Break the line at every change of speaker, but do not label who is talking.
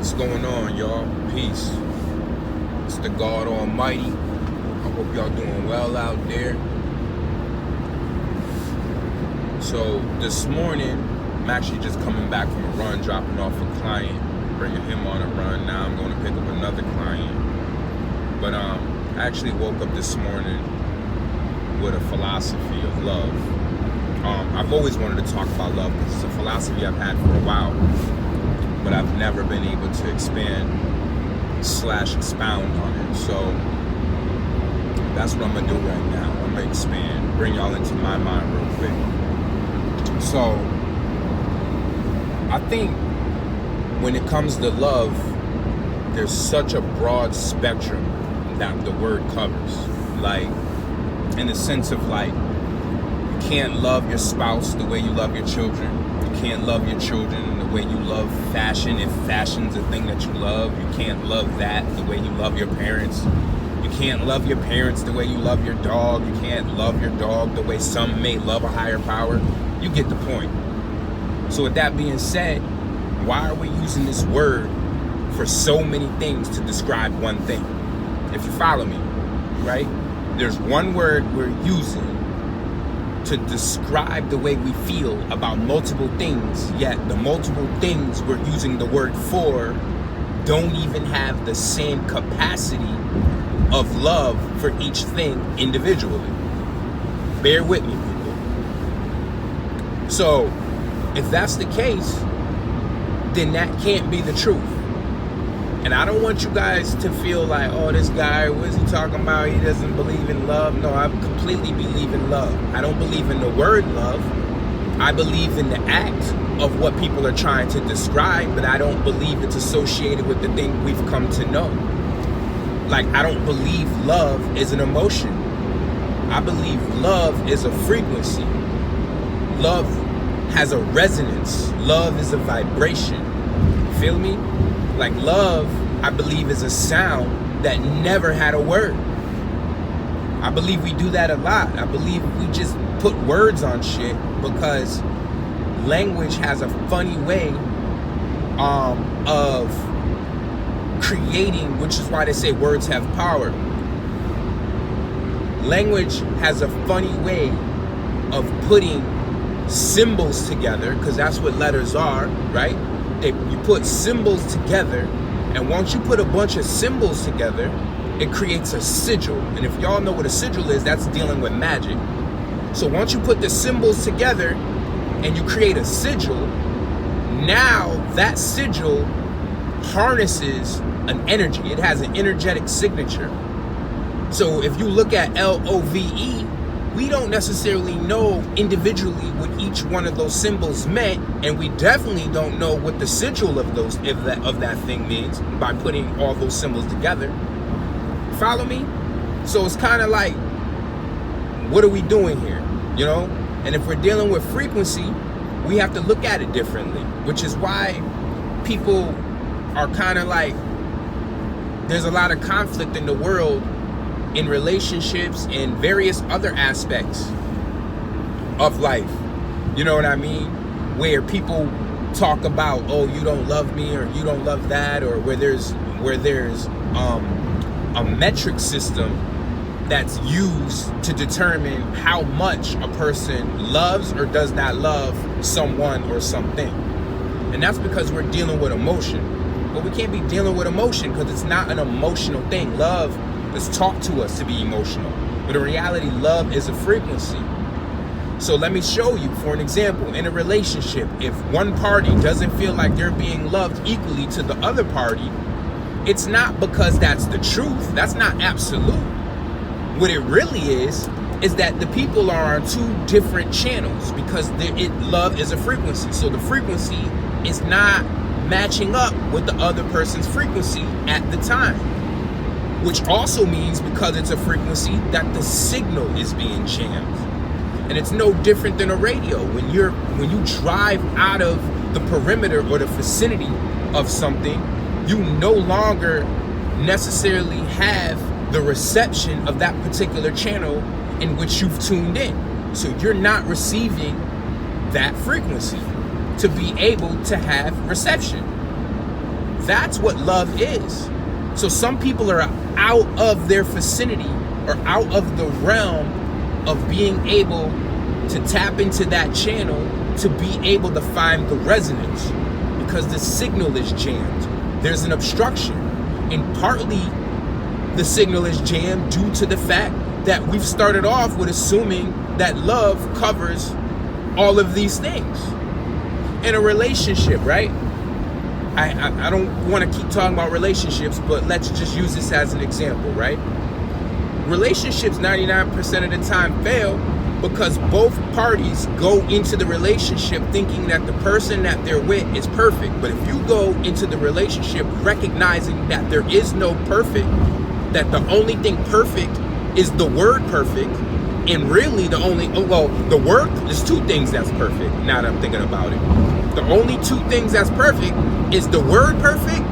What's going on, y'all? Peace. It's the God Almighty. I hope y'all doing well out there. So this morning, I'm actually just coming back from a run, dropping off a client, bringing him on a run. Now I'm going to pick up another client. But I actually woke up this morning with a philosophy of love. I've always wanted to talk about love because it's a philosophy I've had for a while, but I've never been able to expound on it. So that's what I'm gonna do right now. I'm gonna expand, bring y'all into my mind real quick. So I think when it comes to love, there's such a broad spectrum that the word covers. Like, in the sense of like, you can't love your spouse the way you love your children. You can't love your children the way you love fashion. If fashion's a thing that you love, you can't love that the way you love your parents. You can't love your parents the way you love your dog. You can't love your dog the way some may love a higher power. You get the point. So with that being said, why are we using this word for so many things to describe one thing? If you follow me, right? There's one word we're using to describe the way we feel about multiple things, yet the multiple things we're using the word for don't even have the same capacity of love for each thing individually. Bear with me, people. So, if that's the case, then that can't be the truth. And I don't want you guys to feel like, oh, this guy, what is he talking about? He doesn't believe in love. No, I completely believe in love. I don't believe in the word love. I believe in the act of what people are trying to describe, but I don't believe it's associated with the thing we've come to know. Like, I don't believe love is an emotion. I believe love is a frequency. Love has a resonance. Love is a vibration. Feel me? Like, love, I believe, is a sound that never had a word. I believe we do that a lot. I believe we just put words on shit because language has a funny way of creating, which is why they say words have power. Language has a funny way of putting symbols together, because that's what letters are, right? You put symbols together, and once you put a bunch of symbols together, it creates a sigil. And if y'all know what a sigil is, that's dealing with magic. So once you put the symbols together and you create a sigil, now that sigil harnesses an energy. It has an energetic signature. So if you look at LOVE, we don't necessarily know individually what each one of those symbols meant, and we definitely don't know what the sigil of those of that thing means by putting all those symbols together. Follow me? So it's kind of like, what are we doing here? You know? And if we're dealing with frequency, we have to look at it differently, which is why people are kind of like, there's a lot of conflict in the world in relationships and various other aspects of life. You know what I mean? Where people talk about, oh, you don't love me, or you don't love that, or where there's a metric system that's used to determine how much a person loves or does not love someone or something. And that's because we're dealing with emotion. But we can't be dealing with emotion because it's not an emotional thing. Love is taught to us to be emotional, but in reality, love is a frequency. So let me show you, for an example, in a relationship, if one party doesn't feel like they're being loved equally to the other party, it's not because that's the truth. That's not absolute. What it really is that the people are on two different channels, because love is a frequency. So the frequency is not matching up with the other person's frequency at the time. Which also means, because it's a frequency, that the signal is being jammed. And it's no different than a radio. When you drive out of the perimeter or the vicinity of something, you no longer necessarily have the reception of that particular channel in which you've tuned in. So you're not receiving that frequency to be able to have reception. That's what love is. So some people are out of their vicinity or out of the realm of being able to tap into that channel to be able to find the resonance because the signal is jammed. There's an obstruction. And partly the signal is jammed due to the fact that we've started off with assuming that love covers all of these things. In a relationship, right? I don't want to keep talking about relationships, but let's just use this as an example, right? Relationships 99% of the time fail because both parties go into the relationship thinking that the person that they're with is perfect. But if you go into the relationship recognizing that there is no perfect, that the only thing perfect is the word perfect, and really the word, there's two things that's perfect now that I'm thinking about it. The only two things that's perfect is the word perfect